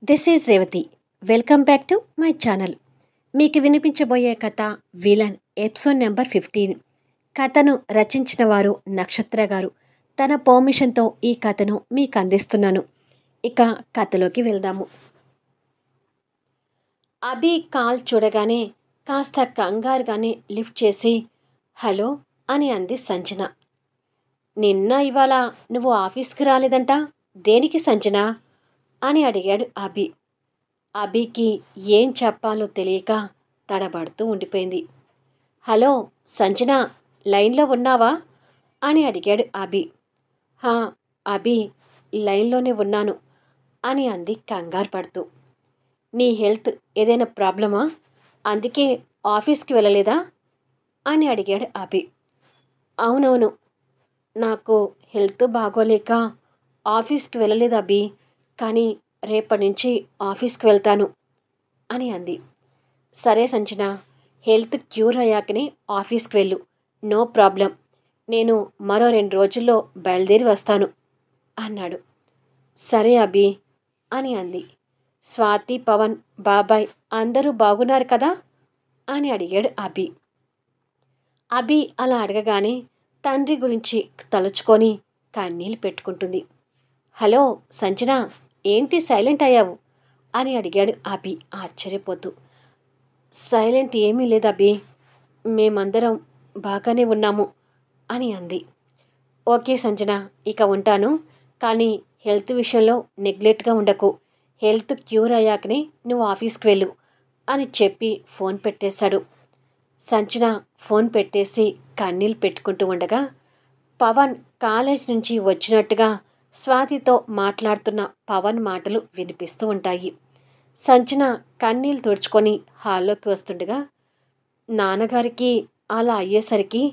This is Revathi. Welcome back to my channel. మీకు వినిపించబోయే కథ villain episode number 15. కథను రచించిన వారు నక్షత్ర గారు. తన పర్మిషన్తో ఈ కథను మీకు అందిస్తున్నాను. ఇక కథలోకి వెళ్దాము. అభి కాల్ చూడగానే కాస్త కంగారుగానే లిఫ్ట్ చేసి హలో అని అంది సంజన. నిన్న ఇవాళ నువ్వు ఆఫీస్కి రాలేదంట, దేనికి సంజన అని అడిగాడు అభి. అభికి ఏం చెప్పాలో తెలియక తడబడుతూ ఉండిపోయింది. హలో సంజన, లైన్లో ఉన్నావా అని అడిగాడు అభి. హా అభి, లైన్లోనే ఉన్నాను అని అంది కంగారు పడుతూ. నీ హెల్త్ ఏదైనా ప్రాబ్లమా, అందుకే ఆఫీస్కి వెళ్ళలేదా అని అడిగాడు అభి. అవునవును, నాకు హెల్త్ బాగోలేక ఆఫీస్కి వెళ్ళలేదు అభి, కానీ రేపటి నుంచి ఆఫీస్కి వెళ్తాను అని అంది. సరే సంజన, హెల్త్ క్యూర్ అయ్యాకనే ఆఫీస్కి వెళ్ళు, నో ప్రాబ్లం. నేను మరో 2 రోజుల్లో బయలుదేరి వస్తాను అన్నాడు. సరే అభి అని అంది. స్వాతి, పవన్, బాబాయ్ అందరూ బాగున్నారు కదా అని అడిగాడు అభి. అభి అలా అడగగానే తండ్రి గురించి తలుచుకొని కన్నీళ్ళు పెట్టుకుంటుంది. హలో సంజన, ఏంటి సైలెంట్ అయ్యావు అని అడిగాడు అభి ఆశ్చర్యపోతూ. సైలెంట్ ఏమీ లేదు అభి, మేమందరం బాగానే ఉన్నాము అని అంది. ఓకే సంజన, ఇక ఉంటాను, కానీ హెల్త్ విషయంలో నెగ్లెక్ట్గా ఉండకు. హెల్త్ క్యూర్ అయ్యాకనే నువ్వు ఆఫీస్కి వెళ్ళు అని చెప్పి ఫోన్ పెట్టేశాడు. సంజన ఫోన్ పెట్టేసి కన్నీళ్ళు పెట్టుకుంటూ ఉండగా పవన్ కాలేజ్ నుంచి వచ్చినట్టుగా స్వాతితో మాట్లాడుతున్న పవన్ మాటలు వినిపిస్తూ ఉంటాయి. సంజన కన్నీళ్ళు తుడుచుకొని హాల్లోకి వస్తుండగా, నాన్నగారికి అలా అయ్యేసరికి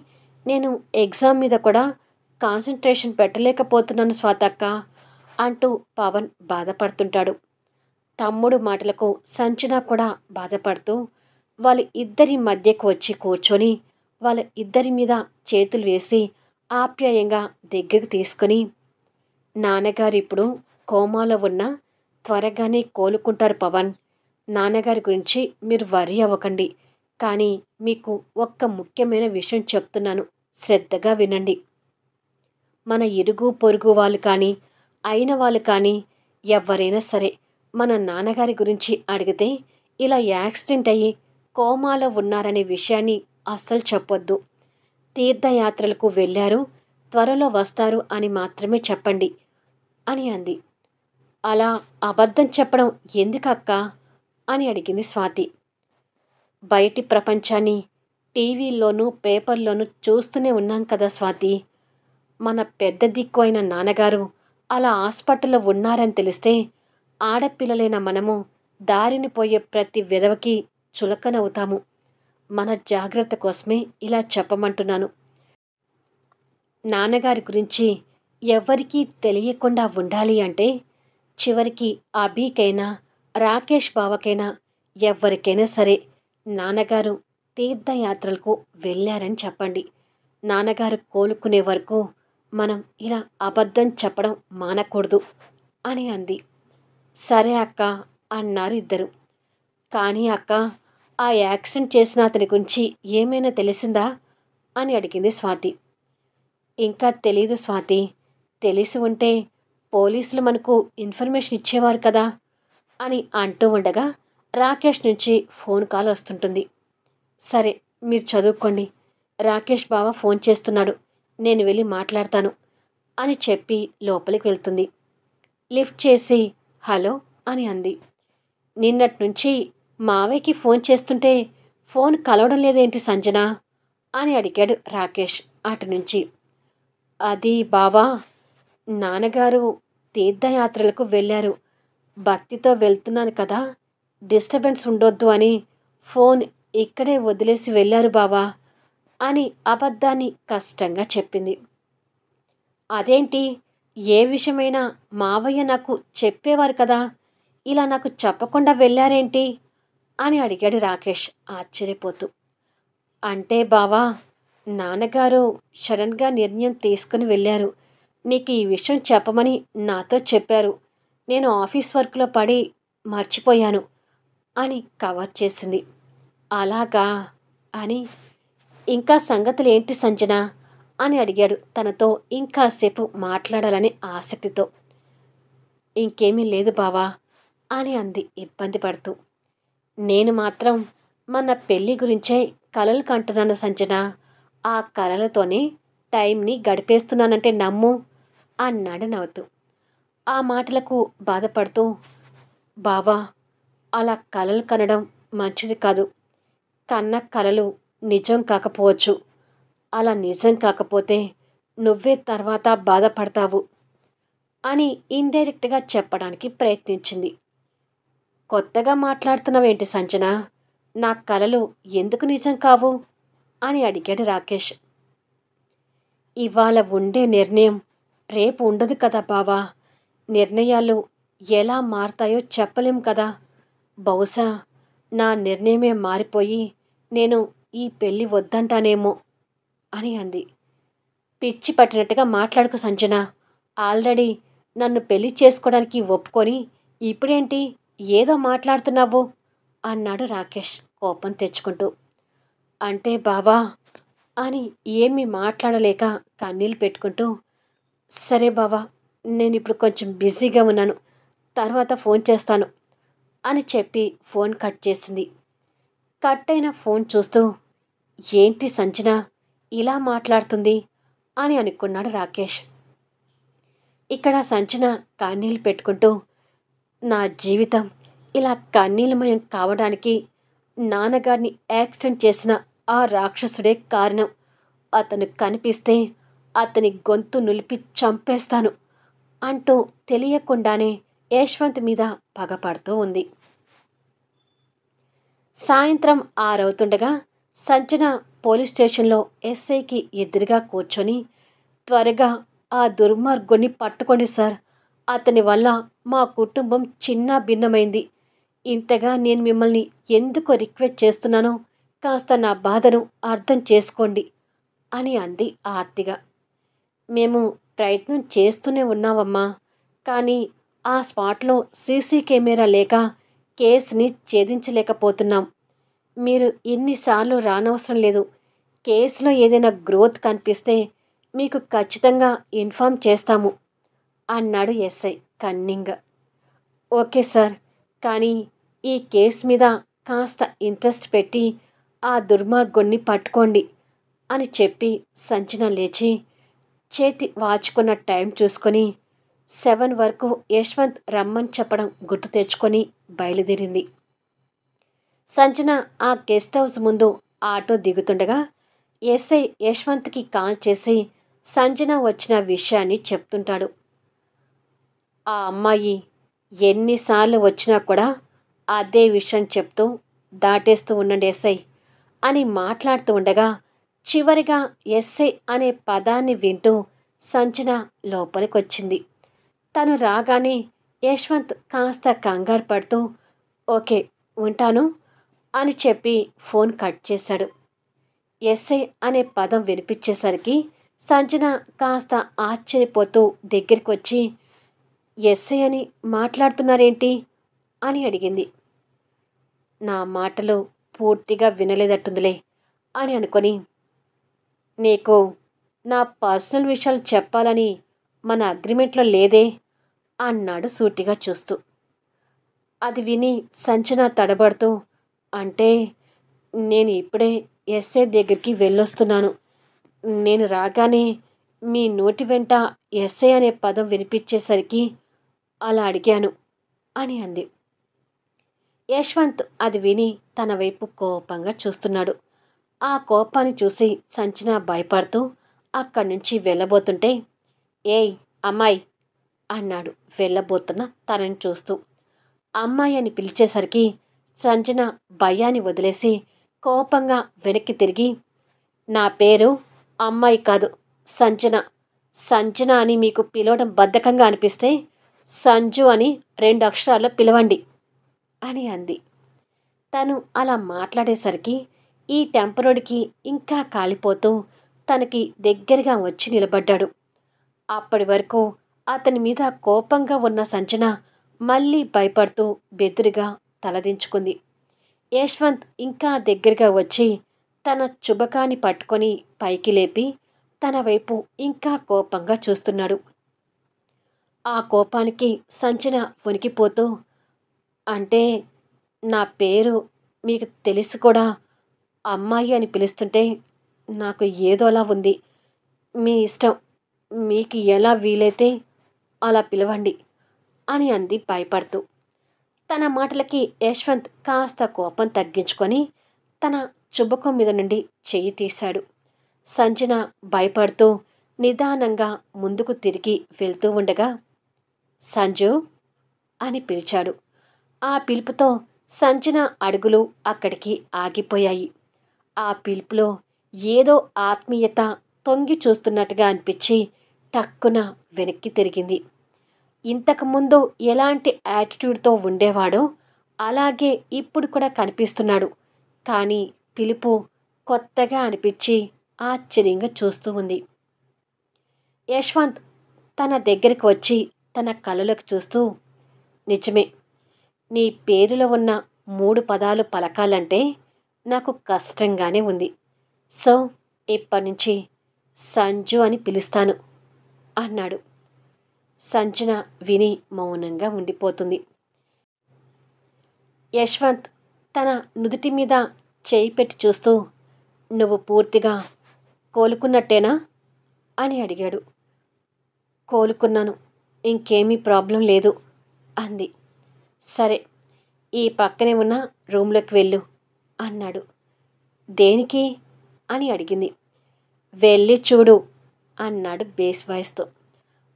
నేను ఎగ్జామ్ మీద కూడా కాన్సన్ట్రేషన్ పెట్టలేకపోతున్నాను స్వాతక్క అంటూ పవన్ బాధపడుతుంటాడు. తమ్ముడు మాటలకు సంజన కూడా బాధపడుతూ వాళ్ళ ఇద్దరి మధ్యకు వచ్చి కూర్చొని వాళ్ళ ఇద్దరి మీద చేతులు వేసి ఆప్యాయంగా దగ్గరికి తీసుకుని, నాన్నగారు ఇప్పుడు కోమాలో ఉన్నా త్వరగానే కోలుకుంటారు పవన్. నాన్నగారి గురించి మీరు వర్రీ అవ్వకండి, కానీ మీకు ఒక్క ముఖ్యమైన విషయం చెప్తున్నాను, శ్రద్ధగా వినండి. మన ఇరుగు పొరుగు వాళ్ళు కానీ అయిన వాళ్ళు కానీ ఎవరైనా సరే మన నాన్నగారి గురించి అడిగితే ఇలా యాక్సిడెంట్ అయ్యి కోమాలో ఉన్నారనే విషయాన్ని అస్సలు చెప్పొద్దు. తీర్థయాత్రలకు వెళ్ళారు, త్వరలో వస్తారు అని మాత్రమే చెప్పండి అని అంది. అలా అబద్ధం చెప్పడం ఎందుకక్క అని అడిగింది స్వాతి. బయటి ప్రపంచాన్ని టీవీల్లోనూ పేపర్లోనూ చూస్తూనే ఉన్నాం కదా స్వాతి. మన పెద్ద దిక్కు అయిన నాన్నగారు అలా హాస్పిటల్లో ఉన్నారని తెలిస్తే ఆడపిల్లలైన మనము దారిని పోయే ప్రతి విధవకి చులకనవుతాము. మన జాగ్రత్త కోసమే ఇలా చెప్పమంటున్నాను. నాన్నగారి గురించి ఎవ్వరికీ తెలియకుండా ఉండాలి అంటే చివరికి అభికైనా రాకేష్ బావకైనా ఎవరికైనా సరే నాన్నగారు తీర్థయాత్రలకు వెళ్ళారని చెప్పండి. నాన్నగారు కోలుకునే వరకు మనం ఇలా అబద్ధం చెప్పడం మానకూడదు అని అంది. సరే అక్క అన్నారు ఇద్దరు. కానీ అక్క, ఆ యాక్సిడెంట్ చేసిన అతని గురించి ఏమైనా తెలిసిందా అని అడిగింది స్వాతి. ఇంకా తెలీదు స్వాతి, తెలిసి ఉంటే పోలీసులు మనకు ఇన్ఫర్మేషన్ ఇచ్చేవారు కదా అని అంటూ ఉండగా రాకేష్ నుంచి ఫోన్ కాల్ వస్తుంటుంది. సరే మీరు చదువుకోండి, రాకేష్ బావ ఫోన్ చేస్తున్నాడు, నేను వెళ్ళి మాట్లాడతాను అని చెప్పి లోపలికి వెళ్తుంది. లిఫ్ట్ చేసి హలో అని అంది. నిన్నటి నుంచి మావయ్యకి ఫోన్ చేస్తుంటే ఫోన్ కలవడం లేదేంటి సంజన అని అడిగాడు రాకేష్ అటు నుంచి. అది బావా, నాన్నగారు తీర్థయాత్రలకు వెళ్ళారు, భక్తితో వెళ్తున్నాను కదా, డిస్టర్బెన్స్ ఉండొద్దు అని ఫోన్ ఇక్కడే వదిలేసి వెళ్ళారు బావా అని అబద్ధాన్ని కష్టంగా చెప్పింది. అదేంటి, ఏ విషయమైనా మావయ్య నాకు చెప్పేవారు కదా, ఇలా నాకు చెప్పకుండా వెళ్ళారేంటి అని అడిగాడు రాకేష్ ఆశ్చర్యపోతూ. అంటే బావా, నాన్నగారు సడన్గా నిర్ణయం తీసుకుని వెళ్ళారు, నీకు ఈ విషయం చెప్పమని నాతో చెప్పారు. నేను ఆఫీస్ వర్క్లో పడి మర్చిపోయాను అని కవర్ చేసింది. అలాగా అని ఇంకా సంగతులేంటి సంజన అని అడిగాడు తనతో ఇంకాసేపు మాట్లాడాలని ఆసక్తితో. ఇంకేమీ లేదు బావా అని అంది ఇబ్బంది పడుతూ. నేను మాత్రం మన పెళ్లి గురించే కలలు కంటున్నాను సంజన. ఆ కలలతోనే టైంని గడిపేస్తున్నానంటే నమ్ము అన్నాడు నవ్వుతూ. ఆ మాటలకు బాధపడుతూ, బావా అలా కలలు కనడం మంచిది కాదు. కన్న కలలు నిజం కాకపోవచ్చు. అలా నిజం కాకపోతే నువ్వే తర్వాత బాధపడతావు అని ఇండైరెక్ట్గా చెప్పడానికి ప్రయత్నించింది. కొత్తగా మాట్లాడుతున్నావేంటి సంజన? నా కలలు ఎందుకు నిజం కావు అని అడిగాడు రాకేష్. ఇవాళ ఉండే నిర్ణయం రేపు ఉండదు కదా బావా. నిర్ణయాలు ఎలా మారతాయో చెప్పలేం కదా. బహుశా నా నిర్ణయమే మారిపోయి నేను ఈ పెళ్ళి వద్దంటానేమో అని అంది. పిచ్చి పట్టినట్టుగా మాట్లాడుకు సంజన. ఆల్రెడీ నన్ను పెళ్లి చేసుకోవడానికి ఒప్పుకొని ఇప్పుడేంటి ఏదో మాట్లాడుతున్నావు అన్నాడు రాకేష్ కోపం తెచ్చుకుంటూ. అంటే బావా అని ఏమీ మాట్లాడలేక కన్నీళ్ళు పెట్టుకుంటూ, సరే బావా నేనిప్పుడు కొంచెం బిజీగా ఉన్నాను, తర్వాత ఫోన్ చేస్తాను అని చెప్పి ఫోన్ కట్ చేసింది. కట్ అయిన ఫోన్ చూస్తూ, ఏంటి సంజన ఇలా మాట్లాడుతుంది అని అనుకున్నాడు రాకేష్. ఇక్కడ సంజన కన్నీళ్ళు పెట్టుకుంటూ, నా జీవితం ఇలా కన్నీలమయం కావడానికి నాన్నగారిని యాక్సిడెంట్ చేసిన ఆ రాక్షసుడే కారణం. అతను కనిపిస్తే అతని గొంతు నులిపి చంపేస్తాను అంటూ తెలియకుండానే యశ్వంత్ మీద పగపడుతూ ఉంది. సాయంత్రం 6 అవుతుండగా సంజన పోలీస్ స్టేషన్లో ఎస్ఐకి ఎదురుగా కూర్చొని, త్వరగా ఆ దుర్మార్గుణ్ణి పట్టుకోండి సార్. అతని వల్ల మా కుటుంబం చిన్న భిన్నమైంది. ఇంతగా నేను మిమ్మల్ని ఎందుకు రిక్వెస్ట్ చేస్తున్నానో కాస్త నా బాధను అర్థం చేసుకోండి అని అంది ఆర్తిగా. మేము ప్రయత్నం చేస్తూనే ఉన్నామమ్మా, కానీ ఆ స్పాట్లో సీసీ కెమెరా లేక కేసుని ఛేదించలేకపోతున్నాం. మీరు ఇన్నిసార్లు రానవసరం లేదు. కేసులో ఏదైనా గ్రోత్ కనిపిస్తే మీకు ఖచ్చితంగా ఇన్ఫామ్ చేస్తాము అన్నాడు ఎస్ఐ కన్నింగ్గా. ఓకే సార్, కానీ ఈ కేసు మీద కాస్త ఇంట్రెస్ట్ పెట్టి ఆ దుర్మార్గుణ్ణి పట్టుకోండి అని చెప్పి సంజన లేచి చేతి వాచుకున్న టైం చూసుకొని 7 వరకు యశ్వంత్ రమ్మని చెప్పడం గుర్తు తెచ్చుకొని బయలుదేరింది. సంజన ఆ గెస్ట్ హౌస్ ముందు ఆటో దిగుతుండగా ఎస్ఐ యశ్వంత్కి కాల్ చేసి సంజన వచ్చిన విషయాన్ని చెప్తుంటాడు. ఆ అమ్మాయి ఎన్నిసార్లు వచ్చినా కూడా అదే విషయం చెప్తూ దాటేస్తూ ఉండండి ఎస్ఐ అని మాట్లాడుతూ ఉండగా చివరిగా ఎస్ఐ అనే పదాన్ని వింటూ సంజన లోపలికొచ్చింది. తను రాగానే యశ్వంత్ కాస్త కంగారు పడుతూ ఓకే ఉంటాను అని చెప్పి ఫోన్ కట్ చేశాడు. ఎస్ఐ అనే పదం వినిపించేసరికి సంజన కాస్త ఆశ్చర్యపోతూ దగ్గరికి వచ్చి, ఎస్ఐ అని మాట్లాడుతున్నారేంటి అని అడిగింది. నా మాటలు పూర్తిగా వినలేదట్టుందిలే అని అనుకొని, నీకు నా పర్సనల్ విషయాలు చెప్పాలని మన అగ్రిమెంట్లో లేదే అన్నాడు సూటిగా చూస్తూ. అది విని సంజన తడబడుతూ, అంటే నేను ఇప్పుడే ఎస్ఐ దగ్గరికి వెళ్ళొస్తున్నాను. నేను రాగానే మీ నోటి వెంట ఎస్ఐ అనే పదం వినిపించేసరికి అలా అడిగాను అని అంది. యశ్వంత్ అది విని తన వైపు కోపంగా చూస్తున్నాడు. ఆ కోపాన్ని చూసి సంజన భయపడుతూ అక్కడి నుంచి వెళ్ళబోతుంటే, ఏయ్ అమ్మాయి అన్నాడు వెళ్ళబోతున్న తనని చూస్తూ. అమ్మాయి అని పిలిచేసరికి సంజన భయాన్ని వదిలేసి కోపంగా వెనక్కి తిరిగి, నా పేరు అమ్మాయి కాదు సంజన. సంజన అని మీకు పిలవడం బద్ధకంగా అనిపిస్తే సంజు అని 2 అక్షరాల్లో పిలవండి అని అంది. తను అలా మాట్లాడేసరికి ఈ టెంపరోడికి ఇంకా కాలిపోతూ తనకి దగ్గరగా వచ్చి నిలబడ్డాడు. అప్పటి వరకు అతని మీద కోపంగా ఉన్న సంజన మళ్ళీ భయపడుతూ బెదురుగా తలదించుకుంది. యశ్వంత్ ఇంకా దగ్గరగా వచ్చి తన చుబకాన్ని పట్టుకొని పైకి లేపి తన వైపు ఇంకా కోపంగా చూస్తున్నాడు. ఆ కోపానికి సంచన వణికిపోతూ, అంటే నా పేరు మీకు తెలిసి కూడా అమ్మాయి అని పిలుస్తుంటే నాకు ఏదోలా ఉంది. మీ ఇష్టం. మీకు ఎలా వీలైతే అలా పిలవండి అని అంది భయపడుతూ. తన మాటలకి యశ్వంత్ కాస్త కోపం తగ్గించుకొని తన చుబకం మీద నుండి చెయ్యి తీశాడు. సంజన భయపడుతూ నిదానంగా ముందుకు తిరిగి వెళ్తూ ఉండగా, సంజు అని పిలిచాడు. ఆ పిలుపుతో సంజన అడుగులు అక్కడికి ఆగిపోయాయి. ఆ పిలుపులో ఏదో ఆత్మీయత తొంగి చూస్తున్నట్టుగా అనిపించి టక్కున వెనక్కి తిరిగింది. ఇంతకుముందు ఎలాంటి యాటిట్యూడ్తో ఉండేవాడో అలాగే ఇప్పుడు కూడా కనిపిస్తున్నాడు. కానీ పిలుపు కొత్తగా అనిపించి ఆశ్చర్యంగా చూస్తూ ఉంది. యశ్వంత్ తన దగ్గరికి వచ్చి తన కళ్ళలోకి చూస్తూ, నిజమే, నీ పేరులో ఉన్న 3 పదాలు పలకాలంటే నాకు కష్టంగానే ఉంది. సో ఇప్పటినుంచి సంజు అని పిలుస్తాను అన్నాడు. సంజన విని మౌనంగా ఉండిపోతుంది. యశ్వంత్ తన నుదుటి మీద చేయి పెట్టి చూస్తూ, నువ్వు పూర్తిగా కోలుకున్నట్టేనా అని అడిగాడు. కోలుకున్నాను, ఇంకేమీ ప్రాబ్లం లేదు అంది. సరే, ఈ పక్కనే ఉన్న రూమ్లోకి వెళ్ళు అన్నాడు. దేనికి అని అడిగింది. వెళ్ళి చూడు అన్నాడు బేస్ వాయిస్తో.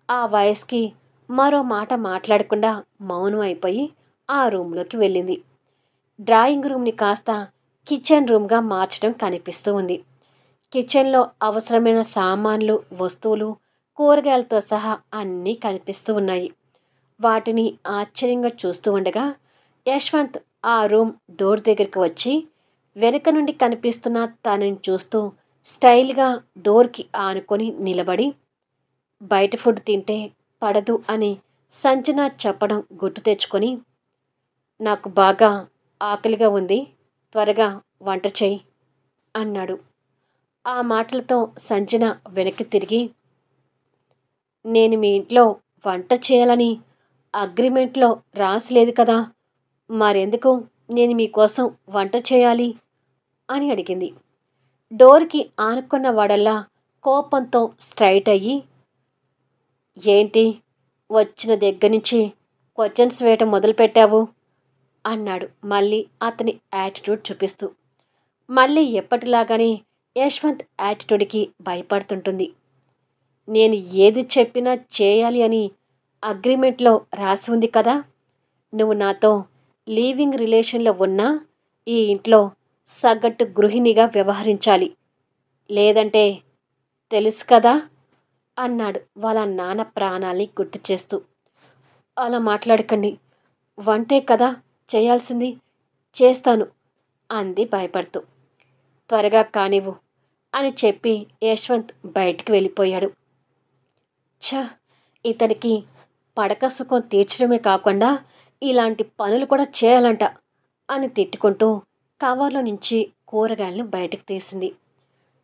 ఆ వాయిస్కి మరో మాట మాట్లాడకుండా మౌనం అయిపోయి ఆ రూమ్లోకి వెళ్ళింది. డ్రాయింగ్ రూమ్ని కాస్త కిచెన్ రూమ్గా మార్చడం కనిపిస్తూ ఉంది. కిచెన్లో అవసరమైన సామాన్లు, వస్తువులు, కూరగాయలతో సహా అన్నీ కనిపిస్తూ ఉన్నాయి. వాటిని ఆశ్చర్యంగా చూస్తూ ఉండగా యశ్వంత్ ఆ రూమ్ డోర్ దగ్గరికి వచ్చి వెనుక నుండి కనిపిస్తున్న తనని చూస్తూ స్టైల్గా డోర్కి ఆనుకొని నిలబడి, బయట ఫుడ్ తింటే పడదు అని సంజన చెప్పడం గుర్తు తెచ్చుకొని, నాకు బాగా ఆకలిగా ఉంది, త్వరగా వంట చెయ్యి అన్నాడు. ఆ మాటలతో సంజన వెనక్కి తిరిగి, నేను మీ ఇంట్లో వంట చేయాలని అగ్రిమెంట్లో రాసిలేదు కదా, మరెందుకు నేను మీకోసం వంట చేయాలి అని అడిగింది. డోర్కి ఆనుకున్న వాడల్లా కోపంతో స్ట్రైట్ అయ్యి, ఏంటి వచ్చిన దగ్గర నుంచి క్వశ్చన్స్ వేయటం మొదలుపెట్టావు అన్నాడు మళ్ళీ అతని యాటిట్యూడ్ చూపిస్తూ. మళ్ళీ ఎప్పటిలాగానే యశ్వంత్ యాటిట్యూడ్కి భయపడుతుంటుంది. నేను ఏది చెప్పినా చేయాలి అని అగ్రిమెంట్లో రాసి ఉంది కదా, నువ్వు నాతో లీవింగ్ రిలేషన్లో ఉన్నా ఈ ఇంట్లో సగటు గృహిణిగా వ్యవహరించాలి, లేదంటే తెలుసు కదా అన్నాడు వాళ్ళ నాన్న ప్రాణాల్ని గుర్తు చేస్తూ. అలా మాట్లాడకండి, వంటే కదా చేయాల్సింది, చేస్తాను అంది భయపడుతూ. త్వరగా కానివ్వు అని చెప్పి యశ్వంత్ బయటికి వెళ్ళిపోయాడు. ఛ, ఇతనికి పడక సుఖం తీర్చడమే కాకుండా ఇలాంటి పనులు కూడా చేయాలంట అని తిట్టుకుంటూ కవర్లో నుంచి కూరగాయలను బయటకు తీసింది.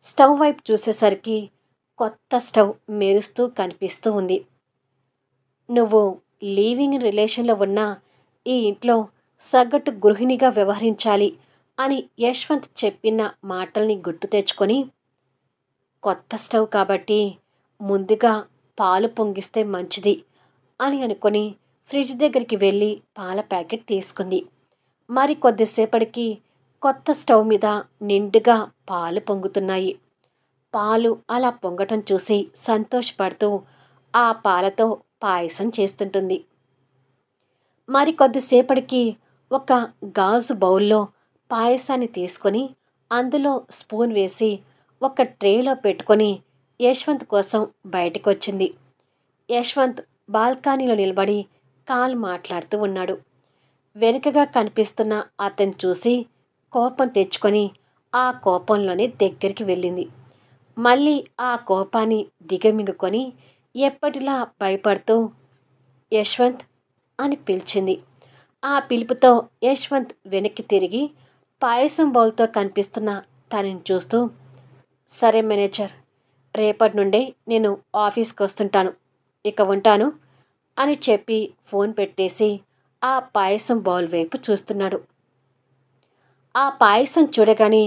స్టవ్ వైపు చూసేసరికి కొత్త స్టవ్ మెరుస్తూ కనిపిస్తూ ఉంది. నువ్వు లీవింగ్ రిలేషన్లో ఉన్న ఈ ఇంట్లో సగటు గృహిణిగా వ్యవహరించాలి అని యశ్వంత్ చెప్పిన మాటల్ని గుర్తు తెచ్చుకొని, కొత్త స్టవ్ కాబట్టి ముందుగా పాలు పొంగిస్తే మంచిది అని అనుకొని ఫ్రిడ్జ్ దగ్గరికి వెళ్ళి పాల ప్యాకెట్ తీసుకుంది. మరి కొద్దిసేపటికి కొత్త స్టవ్ మీద నిండుగా పాలు పొంగుతున్నాయి. పాలు అలా పొంగటం చూసి సంతోషపడుతూ ఆ పాలతో పాయసం చేస్తుంటుంది. మరి కొద్దిసేపటికి ఒక గాజు బౌల్లో పాయసాన్ని తీసుకొని అందులో స్పూన్ వేసి ఒక ట్రేలో పెట్టుకొని యశ్వంత్ కోసం బయటకు వచ్చింది. యశ్వంత్ బాల్కనీలో నిలబడి కాల్ మాట్లాడుతూ ఉన్నాడు. వెనుకగా కనిపిస్తున్న అతన్ని చూసి కోపం తెచ్చుకొని ఆ కోపంలోనే దగ్గరికి వెళ్ళింది. మళ్ళీ ఆ కోపాన్ని దిగమింగుకొని ఎప్పటిలా భయపడుతూ, యశ్వంత్ అని పిలిచింది. ఆ పిలుపుతో యశ్వంత్ వెనక్కి తిరిగి పాయసం బౌల్తో కనిపిస్తున్న తనని చూస్తూ, సరే మేనేజర్, రేపటి నుండే నేను ఆఫీస్కి వస్తుంటాను, ఇక ఉంటాను అని చెప్పి ఫోన్ పెట్టేసి ఆ పాయసం బౌల్ వైపు చూస్తున్నాడు. ఆ పాయసం చూడగానే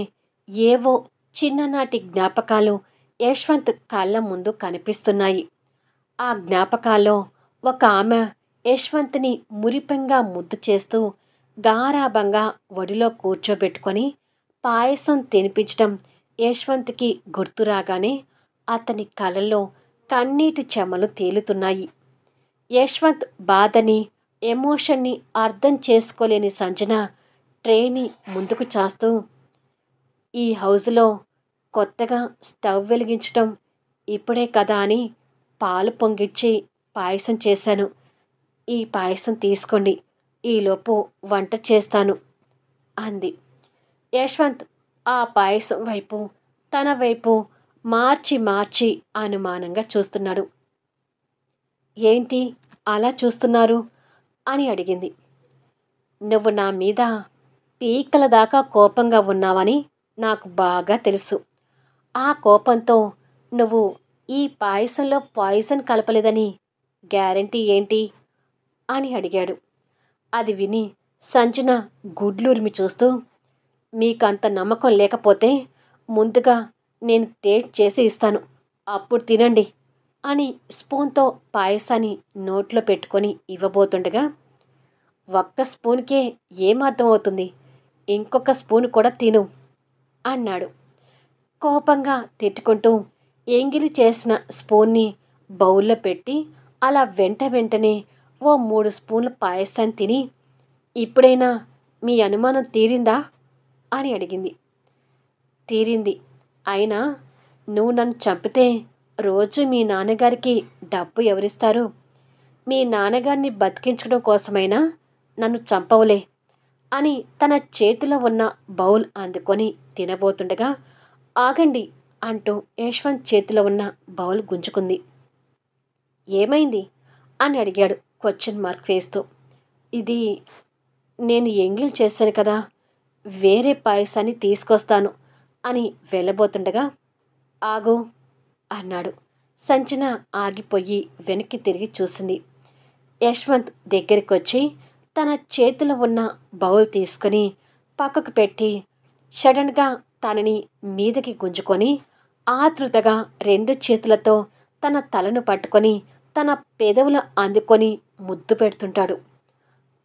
ఏవో చిన్ననాటి జ్ఞాపకాలు యశ్వంత్ కళ్ళ ముందు కనిపిస్తున్నాయి. ఆ జ్ఞాపకాల్లో ఒక ఆమె యశ్వంత్ని మురిపెంగా ముద్దు చేస్తూ గారాబంగా ఒడిలో కూర్చోబెట్టుకొని పాయసం తినిపించడం యశ్వంత్కి గుర్తురాగానే అతని కళ్ళల్లో కన్నీటి చెమలు తేలుతున్నాయి. యశ్వంత్ బాధని, ఎమోషన్ని అర్థం చేసుకోలేని సంజన ట్రేని ముందుకు చాస్తూ, ఈ హౌస్లో కొత్తగా స్టవ్ వెలిగించటం ఇప్పుడే కదా అని పాలు పొంగిచ్చి పాయసం చేశాను. ఈ పాయసం తీసుకోండి, ఈలోపు వంట చేస్తాను అంది. యశ్వంత్ ఆ పాయసం వైపు, తన వైపు మార్చి మార్చి అనుమానంగా చూస్తున్నాడు. ఏంటి అలా చూస్తున్నారు అని అడిగింది. నువ్వు నా మీద పీకల దాకా కోపంగా ఉన్నావని నాకు బాగా తెలుసు. ఆ కోపంతో నువ్వు ఈ పాయసంలో పాయిజన్ కలపలేదని గ్యారంటీ ఏంటి అని అడిగాడు. అది విని సంజన గుడ్లూరిమి చూస్తూ, మీకంత నమ్మకం లేకపోతే ముందుగా నేను టేస్ట్ చేసి ఇస్తాను, అప్పుడు తినండి అని స్పూన్తో పాయసాన్ని నోట్లో పెట్టుకొని ఇవ్వబోతుండగా, ఒక్క స్పూన్కే ఏం అర్థమవుతుంది, ఇంకొక స్పూన్ కూడా తిను అన్నాడు. కోపంగా తిట్టుకుంటూ ఎంగిలి చేసిన స్పూన్ని బౌల్లో పెట్టి అలా వెంటనే ఓ 3 స్పూన్ల పాయసాన్ని తిని, ఇప్పుడైనా మీ అనుమానం తీరిందా అని అడిగింది. తీరింది. అయినా నువ్వు నన్ను చంపితే రోజు మీ నాన్నగారికి డబ్బు ఎవరిస్తారు? మీ నాన్నగారిని బతికించడం కోసమైనా నన్ను చంపవులే అని తన చేతిలో ఉన్న బౌల్ అందుకొని తినబోతుండగా, ఆగండి అంటూ యశ్వంత్ చేతిలో ఉన్న బౌల్ గుంజుకుంది. ఏమైంది అని అడిగాడు క్వశ్చన్ మార్క్ వేస్తూ. ఇది నేను ఎంగిల్ చేశాను కదా, వేరే పాయసాన్ని తీసుకొస్తాను అని వెళ్ళబోతుండగా, ఆగు అన్నాడు. సంజన ఆగిపోయి వెనక్కి తిరిగి చూసింది. యశ్వంత్ దగ్గరికొచ్చి తన చేతిలో ఉన్న బౌల్ తీసుకుని పక్కకు పెట్టి సడన్గా తనని మీదకి గుంజుకొని ఆతృతగా 2 చేతులతో తన తలను పట్టుకొని తన పెదవులు అందుకొని ముద్దు పెడుతుంటాడు.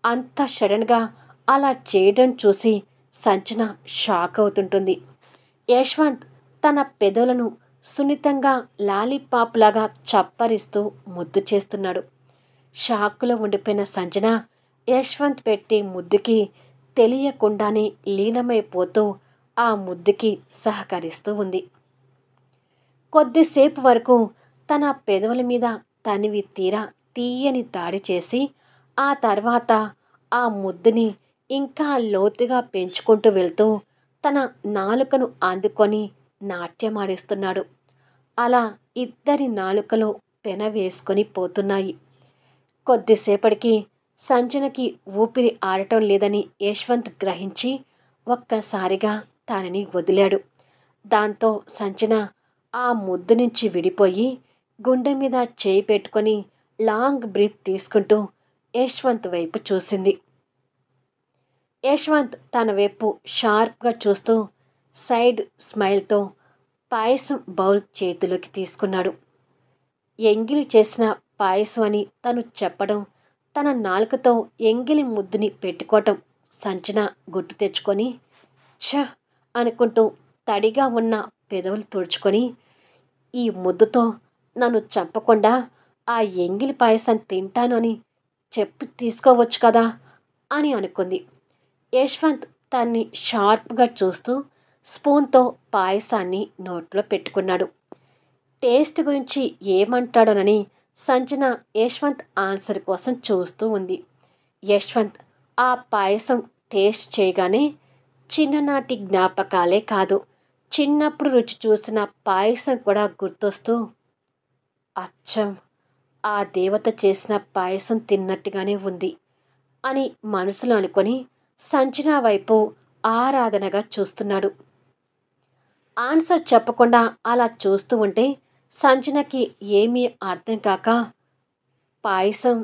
అంత సడన్గా అలా చేయడం చూసి సంజన షాక్ అవుతుంటుంది. యశ్వంత్ తన పెదవులను సున్నితంగా లాలీపాప్ లాగా చప్పరిస్తూ ముద్దు చేస్తున్నాడు. షాకులో ఉండిపోయిన సంజన యశ్వంత్ పెట్టి ముద్దుకి తెలియకుండానే లీనమైపోతూ ఆ ముద్దుకి సహకరిస్తూ ఉంది. కొద్దిసేపు వరకు తన పెదవుల మీద తనివి తీరా తీయని దాడి చేసి ఆ తర్వాత ఆ ముద్దుని ఇంకా లోతుగా పెంచుకుంటూ వెళ్తూ తన నాలుకను అందుకొని నాట్యమాడిస్తున్నాడు. అలా ఇద్దరి నాలుకలు పెన వేసుకొని పోతున్నాయి. కొద్దిసేపటికి సంజనకి ఊపిరి ఆడటం లేదని యశ్వంత్ గ్రహించి ఒక్కసారిగా తనని వదిలాడు. దాంతో సంజన ఆ ముద్దు నుంచి విడిపోయి గుండె మీద చేయి పెట్టుకొని లాంగ్ బ్రీత్ తీసుకుంటూ యశ్వంత్ వైపు చూసింది. యశ్వంత్ తన వైపు షార్ప్గా చూస్తూ సైడ్ స్మైల్తో పాయసం బౌల్ చేతిలోకి తీసుకున్నాడు. ఎంగిలి చేసిన పాయసం అని తను చెప్పడం, తన నాలుకతో ఎంగిలి ముద్దుని పెట్టుకోవటం సంజన గుర్తు తెచ్చుకొని ఛ అనుకుంటూ తడిగా ఉన్న పెదవులు తుడుచుకొని, ఈ ముద్దుతో నన్ను చంపకుండా ఆ ఎంగిలి పాయసం తింటాను అని చెప్పి తీసుకోవచ్చు కదా అని అనుకుంది. యశ్వంత్ తన్ని షార్ప్గా చూస్తూ స్పూన్తో పాయసాన్ని నోట్లో పెట్టుకున్నాడు. టేస్ట్ గురించి ఏమంటాడోనని సంజన యశ్వంత్ ఆన్సర్ కోసం చూస్తూ ఉంది. యశ్వంత్ ఆ పాయసం టేస్ట్ చేయగానే చిన్ననాటి జ్ఞాపకాలే కాదు, చిన్నప్పుడు రుచి చూసిన పాయసం కూడా గుర్తొస్తూ, అచ్చం ఆ దేవత చేసిన పాయసం తిన్నట్టుగానే ఉంది అని మనసులో అనుకొని సంచన వైపు ఆరాధనగా చూస్తున్నాడు. ఆన్సర్ చెప్పకుండా అలా చూస్తూ ఉంటే సంచనకి ఏమీ అర్థం కాక పాయసం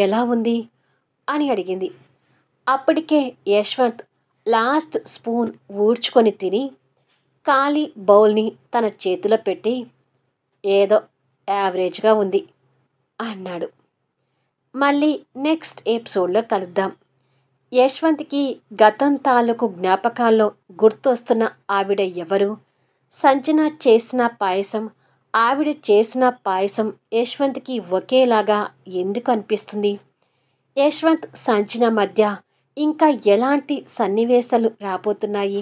ఎలా ఉంది అని అడిగింది. అప్పటికే యశ్వంత్ లాస్ట్ స్పూన్ ఊడ్చుకొని తిని ఖాళీ బౌల్ని తన చేతిలో పెట్టి ఏదో యావరేజ్గా ఉంది అన్నాడు. మళ్ళీ నెక్స్ట్ ఎపిసోడ్లో కలుద్దాం. యశ్వంత్కి గతం తాలూకు జ్ఞాపకాల్లో గుర్తొస్తున్న ఆవిడ ఎవరు? సంచన చేసిన పాయసం, ఆవిడ చేసిన పాయసం యశ్వంత్కి ఒకేలాగా ఎందుకు అనిపిస్తుంది? యశ్వంత్ సంచన మధ్య ఇంకా ఎలాంటి సన్నివేశాలు రాబోతున్నాయి?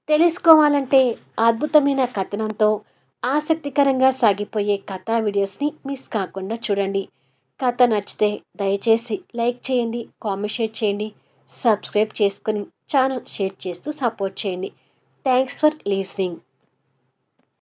తెలుసుకోవాలంటే అద్భుతమైన కథనంతో ఆసక్తికరంగా సాగిపోయే కథా వీడియోస్ని మిస్ కాకుండా చూడండి. కథ నచ్చితే దయచేసి లైక్ చేయండి, కామెంట్ షేర్ చేయండి, సబ్స్క్రైబ్ చేసుకొని ఛానల్ షేర్ చేస్తూ సపోర్ట్ చేయండి. Thanks for listening.